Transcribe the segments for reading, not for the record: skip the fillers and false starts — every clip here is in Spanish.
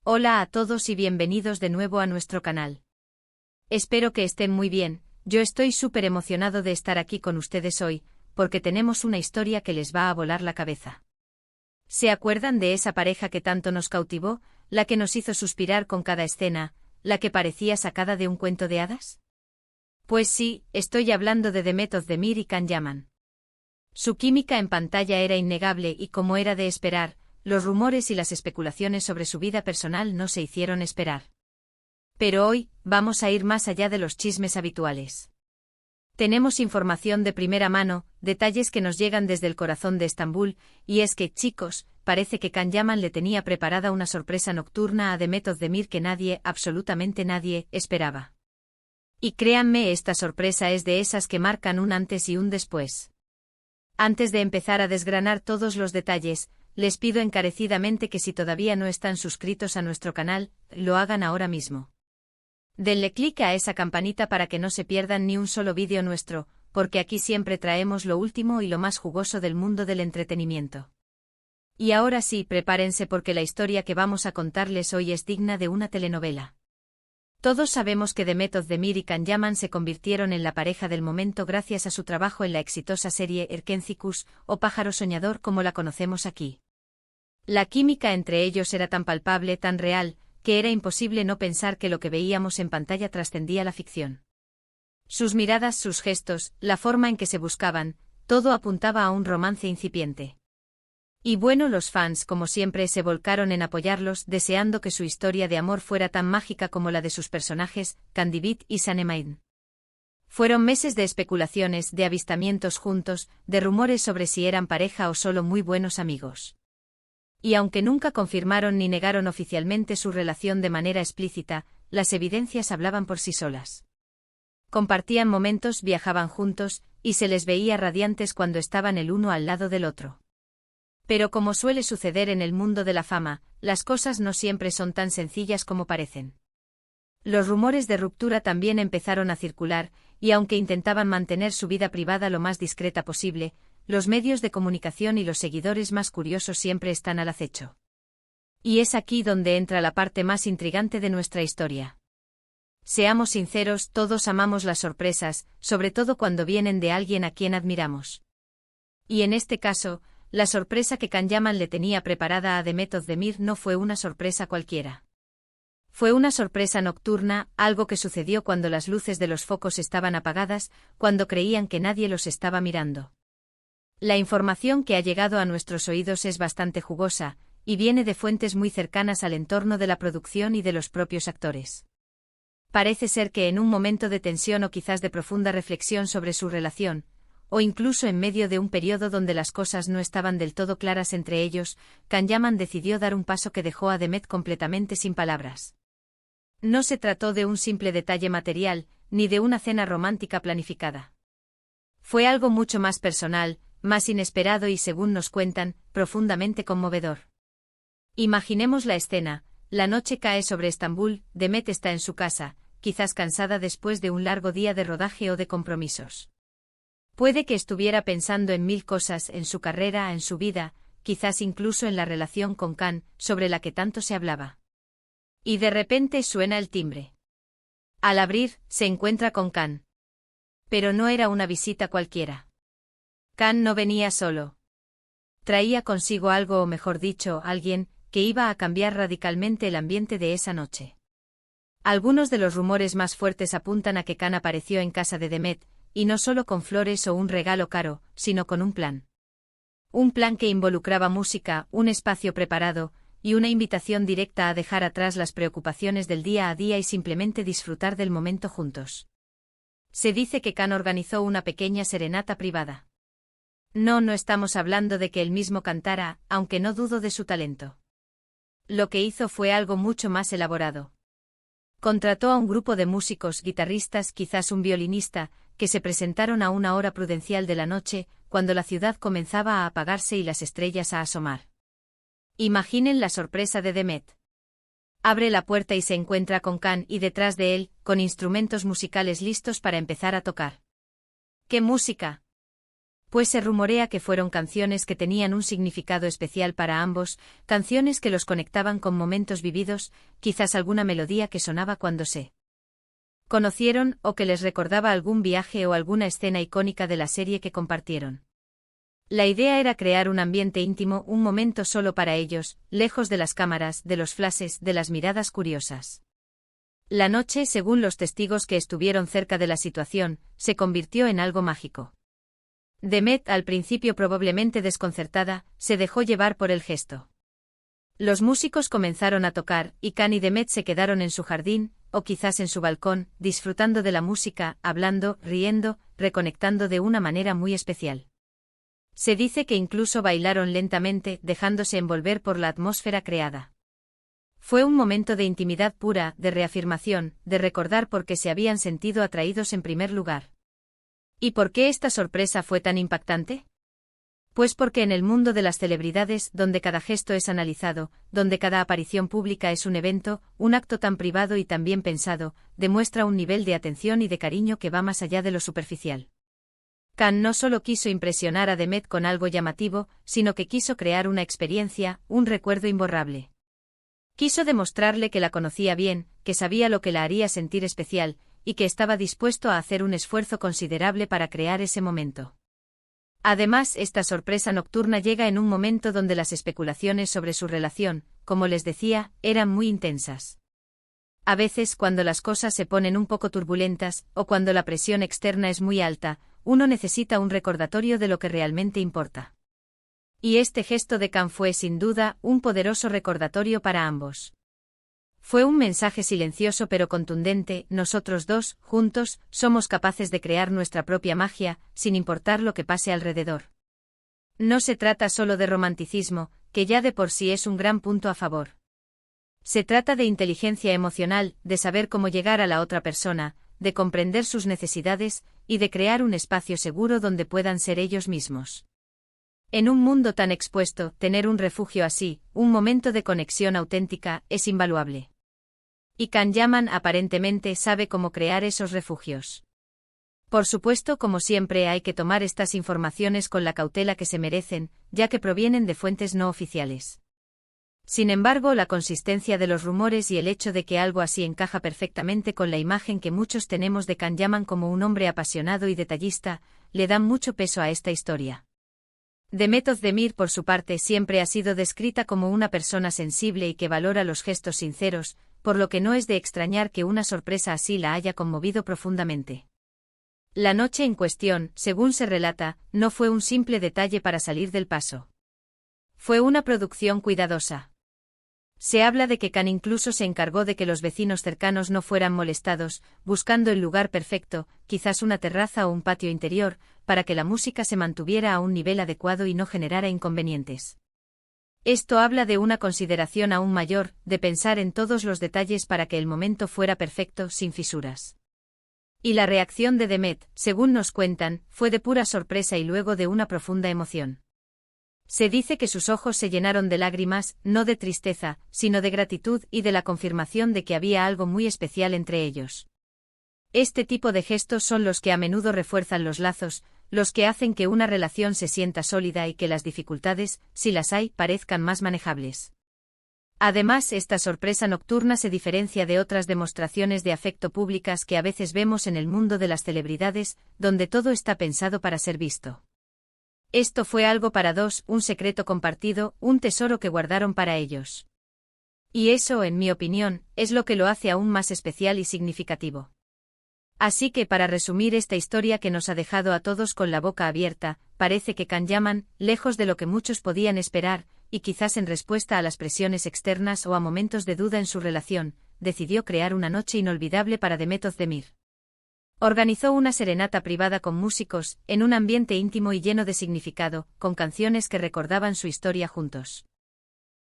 Hola a todos y bienvenidos de nuevo a nuestro canal. Espero que estén muy bien, yo estoy súper emocionado de estar aquí con ustedes hoy, porque tenemos una historia que les va a volar la cabeza. ¿Se acuerdan de esa pareja que tanto nos cautivó, la que nos hizo suspirar con cada escena, la que parecía sacada de un cuento de hadas? Pues sí, estoy hablando de Demet Özdemir y Can Yaman. Su química en pantalla era innegable y, como era de esperar, los rumores y las especulaciones sobre su vida personal no se hicieron esperar. Pero hoy, vamos a ir más allá de los chismes habituales. Tenemos información de primera mano, detalles que nos llegan desde el corazón de Estambul, y es que, chicos, parece que Can Yaman le tenía preparada una sorpresa nocturna a Demet Özdemir que nadie, absolutamente nadie, esperaba. Y créanme, esta sorpresa es de esas que marcan un antes y un después. Antes de empezar a desgranar todos los detalles, les pido encarecidamente que si todavía no están suscritos a nuestro canal, lo hagan ahora mismo. Denle clic a esa campanita para que no se pierdan ni un solo vídeo nuestro, porque aquí siempre traemos lo último y lo más jugoso del mundo del entretenimiento. Y ahora sí, prepárense porque la historia que vamos a contarles hoy es digna de una telenovela. Todos sabemos que Demet Özdemir y Can Yaman se convirtieron en la pareja del momento gracias a su trabajo en la exitosa serie Erkencikus, o Pájaro Soñador como la conocemos aquí. La química entre ellos era tan palpable, tan real, que era imposible no pensar que lo que veíamos en pantalla trascendía la ficción. Sus miradas, sus gestos, la forma en que se buscaban, todo apuntaba a un romance incipiente. Y bueno, los fans como siempre se volcaron en apoyarlos, deseando que su historia de amor fuera tan mágica como la de sus personajes, Candivit y Sanemein. Fueron meses de especulaciones, de avistamientos juntos, de rumores sobre si eran pareja o solo muy buenos amigos. Y aunque nunca confirmaron ni negaron oficialmente su relación de manera explícita, las evidencias hablaban por sí solas. Compartían momentos, viajaban juntos, y se les veía radiantes cuando estaban el uno al lado del otro. Pero como suele suceder en el mundo de la fama, las cosas no siempre son tan sencillas como parecen. Los rumores de ruptura también empezaron a circular, y aunque intentaban mantener su vida privada lo más discreta posible, los medios de comunicación y los seguidores más curiosos siempre están al acecho. Y es aquí donde entra la parte más intrigante de nuestra historia. Seamos sinceros, todos amamos las sorpresas, sobre todo cuando vienen de alguien a quien admiramos. Y en este caso, la sorpresa que Can Yaman le tenía preparada a Demet Özdemir no fue una sorpresa cualquiera. Fue una sorpresa nocturna, algo que sucedió cuando las luces de los focos estaban apagadas, cuando creían que nadie los estaba mirando. La información que ha llegado a nuestros oídos es bastante jugosa, y viene de fuentes muy cercanas al entorno de la producción y de los propios actores. Parece ser que en un momento de tensión o quizás de profunda reflexión sobre su relación, o incluso en medio de un periodo donde las cosas no estaban del todo claras entre ellos, Can Yaman decidió dar un paso que dejó a Demet completamente sin palabras. No se trató de un simple detalle material, ni de una cena romántica planificada. Fue algo mucho más personal, más inesperado y, según nos cuentan, profundamente conmovedor. Imaginemos la escena: la noche cae sobre Estambul, Demet está en su casa, quizás cansada después de un largo día de rodaje o de compromisos. Puede que estuviera pensando en mil cosas, en su carrera, en su vida, quizás incluso en la relación con Can, sobre la que tanto se hablaba. Y de repente suena el timbre. Al abrir, se encuentra con Can. Pero no era una visita cualquiera. Can no venía solo. Traía consigo algo, o mejor dicho, alguien, que iba a cambiar radicalmente el ambiente de esa noche. Algunos de los rumores más fuertes apuntan a que Can apareció en casa de Demet, y no solo con flores o un regalo caro, sino con un plan. Un plan que involucraba música, un espacio preparado, y una invitación directa a dejar atrás las preocupaciones del día a día y simplemente disfrutar del momento juntos. Se dice que Can organizó una pequeña serenata privada. No estamos hablando de que él mismo cantara, aunque no dudo de su talento. Lo que hizo fue algo mucho más elaborado. Contrató a un grupo de músicos, guitarristas, quizás un violinista, que se presentaron a una hora prudencial de la noche, cuando la ciudad comenzaba a apagarse y las estrellas a asomar. Imaginen la sorpresa de Demet. Abre la puerta y se encuentra con Can, y detrás de él, con instrumentos musicales listos para empezar a tocar. ¡Qué música! pues se rumorea que fueron canciones que tenían un significado especial para ambos, canciones que los conectaban con momentos vividos, quizás alguna melodía que sonaba cuando se conocieron o que les recordaba algún viaje o alguna escena icónica de la serie que compartieron. La idea era crear un ambiente íntimo, un momento solo para ellos, lejos de las cámaras, de los flashes, de las miradas curiosas. La noche, según los testigos que estuvieron cerca de la situación, se convirtió en algo mágico. Demet, al principio probablemente desconcertada, se dejó llevar por el gesto. Los músicos comenzaron a tocar, y Can y Demet se quedaron en su jardín, o quizás en su balcón, disfrutando de la música, hablando, riendo, reconectando de una manera muy especial. Se dice que incluso bailaron lentamente, dejándose envolver por la atmósfera creada. Fue un momento de intimidad pura, de reafirmación, de recordar por qué se habían sentido atraídos en primer lugar. ¿Y por qué esta sorpresa fue tan impactante? Pues porque en el mundo de las celebridades, donde cada gesto es analizado, donde cada aparición pública es un evento, un acto tan privado y tan bien pensado, demuestra un nivel de atención y de cariño que va más allá de lo superficial. Can no solo quiso impresionar a Demet con algo llamativo, sino que quiso crear una experiencia, un recuerdo imborrable. Quiso demostrarle que la conocía bien, que sabía lo que la haría sentir especial, y que estaba dispuesto a hacer un esfuerzo considerable para crear ese momento. Además, esta sorpresa nocturna llega en un momento donde las especulaciones sobre su relación, como les decía, eran muy intensas. A veces, cuando las cosas se ponen un poco turbulentas, o cuando la presión externa es muy alta, uno necesita un recordatorio de lo que realmente importa. Y este gesto de Can fue, sin duda, un poderoso recordatorio para ambos. Fue un mensaje silencioso pero contundente: nosotros dos, juntos, somos capaces de crear nuestra propia magia, sin importar lo que pase alrededor. No se trata solo de romanticismo, que ya de por sí es un gran punto a favor. Se trata de inteligencia emocional, de saber cómo llegar a la otra persona, de comprender sus necesidades, y de crear un espacio seguro donde puedan ser ellos mismos. En un mundo tan expuesto, tener un refugio así, un momento de conexión auténtica, es invaluable. Y Can Yaman aparentemente sabe cómo crear esos refugios. Por supuesto, como siempre, hay que tomar estas informaciones con la cautela que se merecen, ya que provienen de fuentes no oficiales. Sin embargo, la consistencia de los rumores y el hecho de que algo así encaja perfectamente con la imagen que muchos tenemos de Can Yaman como un hombre apasionado y detallista, le dan mucho peso a esta historia. Demet Özdemir, por su parte, siempre ha sido descrita como una persona sensible y que valora los gestos sinceros, por lo que no es de extrañar que una sorpresa así la haya conmovido profundamente. La noche en cuestión, según se relata, no fue un simple detalle para salir del paso. Fue una producción cuidadosa. Se habla de que Can incluso se encargó de que los vecinos cercanos no fueran molestados, buscando el lugar perfecto, quizás una terraza o un patio interior, para que la música se mantuviera a un nivel adecuado y no generara inconvenientes. Esto habla de una consideración aún mayor, de pensar en todos los detalles para que el momento fuera perfecto, sin fisuras. Y la reacción de Demet, según nos cuentan, fue de pura sorpresa y luego de una profunda emoción. Se dice que sus ojos se llenaron de lágrimas, no de tristeza, sino de gratitud y de la confirmación de que había algo muy especial entre ellos. Este tipo de gestos son los que a menudo refuerzan los lazos, los que hacen que una relación se sienta sólida y que las dificultades, si las hay, parezcan más manejables. Además, esta sorpresa nocturna se diferencia de otras demostraciones de afecto públicas que a veces vemos en el mundo de las celebridades, donde todo está pensado para ser visto. Esto fue algo para dos, un secreto compartido, un tesoro que guardaron para ellos. Y eso, en mi opinión, es lo que lo hace aún más especial y significativo. Así que, para resumir esta historia que nos ha dejado a todos con la boca abierta, parece que Can Yaman, lejos de lo que muchos podían esperar, y quizás en respuesta a las presiones externas o a momentos de duda en su relación, decidió crear una noche inolvidable para Demet Özdemir. Organizó una serenata privada con músicos, en un ambiente íntimo y lleno de significado, con canciones que recordaban su historia juntos.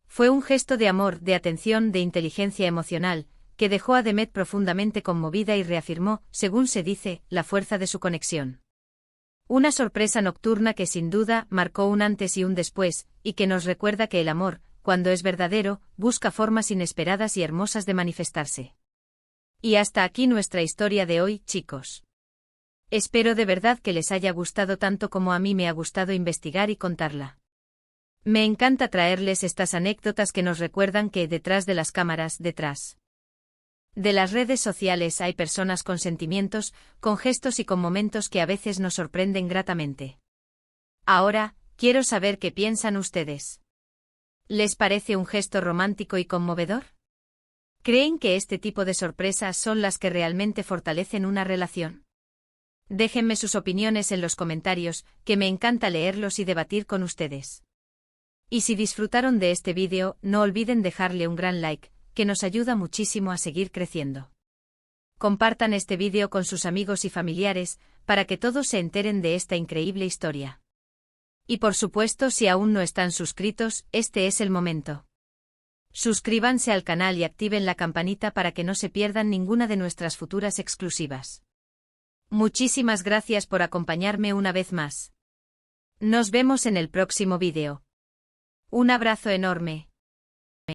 Fue un gesto de amor, de atención, de inteligencia emocional, que dejó a Demet profundamente conmovida y reafirmó, según se dice, la fuerza de su conexión. Una sorpresa nocturna que sin duda marcó un antes y un después, y que nos recuerda que el amor, cuando es verdadero, busca formas inesperadas y hermosas de manifestarse. Y hasta aquí nuestra historia de hoy, chicos. Espero de verdad que les haya gustado tanto como a mí me ha gustado investigar y contarla. Me encanta traerles estas anécdotas que nos recuerdan que detrás de las cámaras, detrás de las redes sociales hay personas con sentimientos, con gestos y con momentos que a veces nos sorprenden gratamente. Ahora, quiero saber qué piensan ustedes. ¿Les parece un gesto romántico y conmovedor? ¿Creen que este tipo de sorpresas son las que realmente fortalecen una relación? Déjenme sus opiniones en los comentarios, que me encanta leerlos y debatir con ustedes. Y si disfrutaron de este vídeo, no olviden dejarle un gran like, que nos ayuda muchísimo a seguir creciendo. Compartan este vídeo con sus amigos y familiares, para que todos se enteren de esta increíble historia. Y por supuesto, si aún no están suscritos, este es el momento. Suscríbanse al canal y activen la campanita para que no se pierdan ninguna de nuestras futuras exclusivas. Muchísimas gracias por acompañarme una vez más. Nos vemos en el próximo vídeo. Un abrazo enorme.